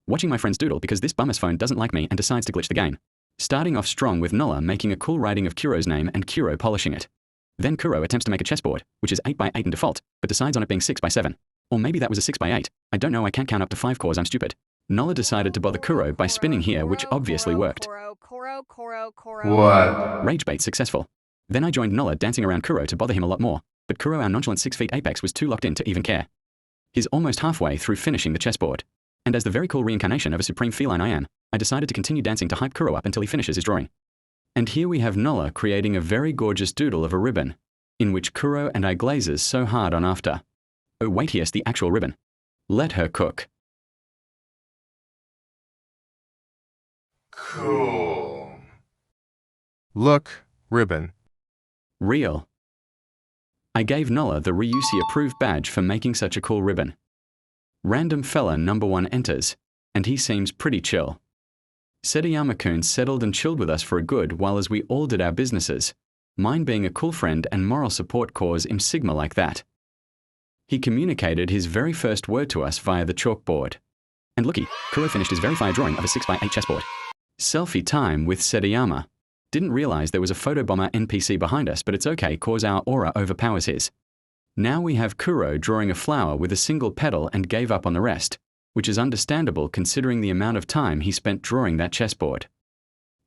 watching my friends doodle because this bummer's phone doesn't like me and decides to glitch the game. Starting off strong with Nola making a cool writing of Kuro's name and Kuro polishing it. Then Kuro attempts to make a chessboard, which is 8x8 in default, but decides on it being 6x7. Or maybe that was a 6x8. I don't know, I can't count up to 5 cores, I'm stupid. Nola decided to bother Kuro by spinning here, which obviously worked. What? Rage bait successful. Then I joined Nola dancing around Kuro to bother him a lot more, but Kuro, our nonchalant 6 feet apex, was too locked in to even care. He's almost halfway through finishing the chessboard. And as the very cool reincarnation of a supreme feline I am, I decided to continue dancing to hype Kuro up until he finishes his drawing. And here we have Nola creating a very gorgeous doodle of a ribbon, in which Kuro and I glazes so hard on after. Oh wait, here's the actual ribbon. Let her cook. Cool. Look, ribbon. Real. I gave Nola the Ryusi approved badge for making such a cool ribbon. Random fella number 1 enters, and he seems pretty chill. Setayama-kun settled and chilled with us for a good while as we all did our businesses, mine being a cool friend and moral support cause im sigma like that. He communicated his very first word to us via the chalkboard. And looky, Kuro finished his very fire drawing of a 6x8 chessboard. Selfie time with Setayama. Didn't realize there was a photobomber NPC behind us, but it's okay cause our aura overpowers his. Now we have Kuro drawing a flower with a single petal and gave up on the rest, which is understandable considering the amount of time he spent drawing that chessboard.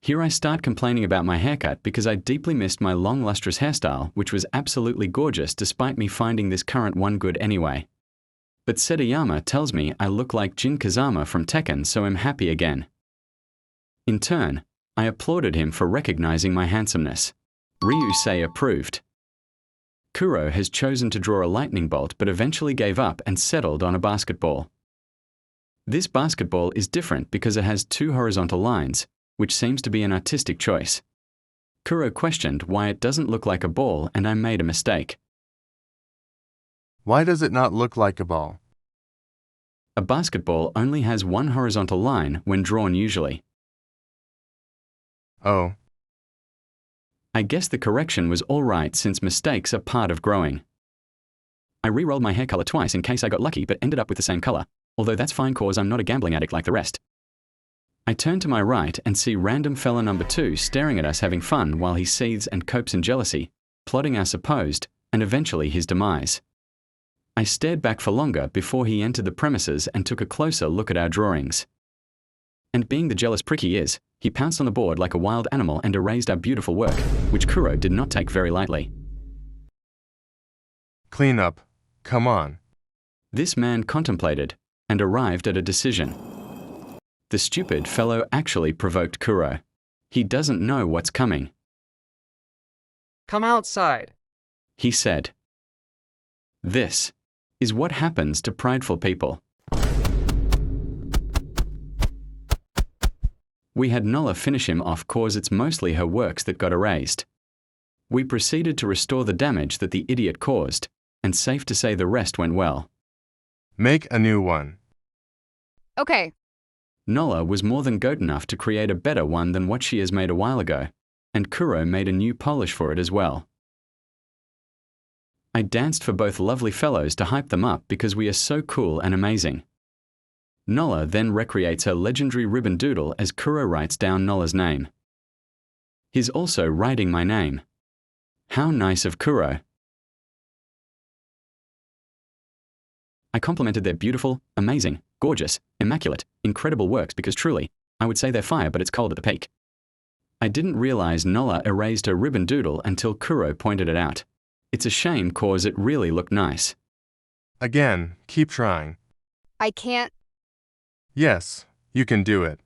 Here I start complaining about my haircut because I deeply missed my long lustrous hairstyle, which was absolutely gorgeous despite me finding this current one good anyway. But Setayama tells me I look like Jin Kazama from Tekken, so I'm happy again. In turn, I applauded him for recognizing my handsomeness. Ryusei approved. Kuro has chosen to draw a lightning bolt but eventually gave up and settled on a basketball. This basketball is different because it has 2 horizontal lines, which seems to be an artistic choice. Kuro questioned why it doesn't look like a ball and I made a mistake. Why does it not look like a ball? A basketball only has 1 horizontal line when drawn usually. Oh. I guess the correction was all right since mistakes are part of growing. I re-rolled my hair color twice in case I got lucky but ended up with the same color, although that's fine cause I'm not a gambling addict like the rest. I turn to my right and see random fella number 2 staring at us having fun while he seethes and copes in jealousy, plotting our supposed, and eventually his demise. I stared back for longer before he entered the premises and took a closer look at our drawings. And being the jealous prick he is, he pounced on the board like a wild animal and erased our beautiful work, which Kuro did not take very lightly. Clean up. Come on. This man contemplated and arrived at a decision. The stupid fellow actually provoked Kuro. He doesn't know what's coming. Come outside, He said. This is what happens to prideful people. We had Nola finish him off cause it's mostly her works that got erased. We proceeded to restore the damage that the idiot caused, and safe to say the rest went well. Make a new one. Okay. Nola was more than goat enough to create a better one than what she has made a while ago, and Kuro made a new polish for it as well. I danced for both lovely fellows to hype them up because we are so cool and amazing. Nola then recreates her legendary ribbon doodle as Kuro writes down Nola's name. He's also writing my name. How nice of Kuro. I complimented their beautiful, amazing, gorgeous, immaculate, incredible works because truly, I would say they're fire but it's cold at the peak. I didn't realize Nola erased her ribbon doodle until Kuro pointed it out. It's a shame cause it really looked nice. Again, keep trying. I can't. Yes, you can do it.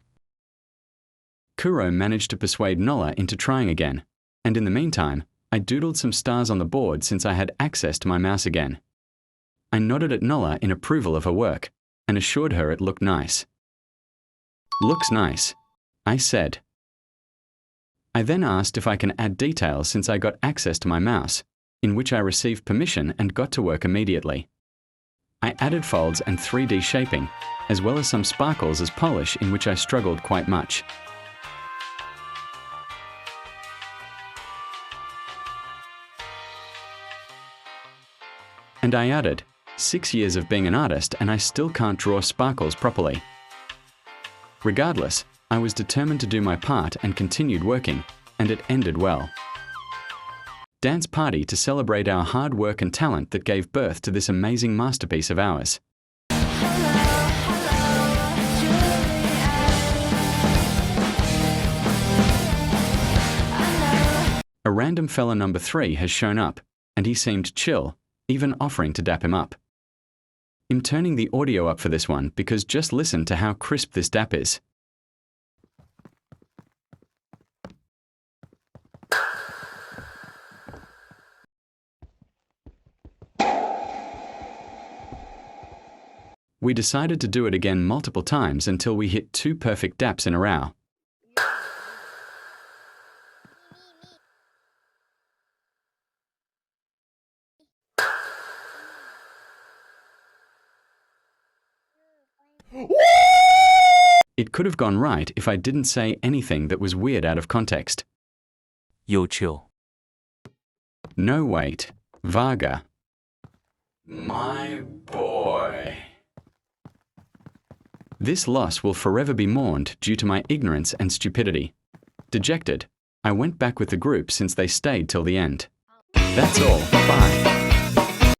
Kuro managed to persuade Nola into trying again, and in the meantime, I doodled some stars on the board since I had access to my mouse again. I nodded at Nola in approval of her work, and assured her it looked nice. Looks nice, I said. I then asked if I can add details since I got access to my mouse, in which I received permission and got to work immediately. I added folds and 3D shaping, as well as some sparkles as polish in which I struggled quite much. And I added, 6 years of being an artist and I still can't draw sparkles properly. Regardless, I was determined to do my part and continued working, and it ended well. Dance party to celebrate our hard work and talent that gave birth to this amazing masterpiece of ours. A random fella number 3 has shown up, and he seemed chill, even offering to dap him up. I'm turning the audio up for this one because just listen to how crisp this dap is. We decided to do it again multiple times until we hit 2 perfect daps in a row. It could have gone right if I didn't say anything that was weird out of context. 又 chill. No wait, Varga. My boy. This loss will forever be mourned due to my ignorance and stupidity. Dejected, I went back with the group since they stayed till the end. That's all, bye.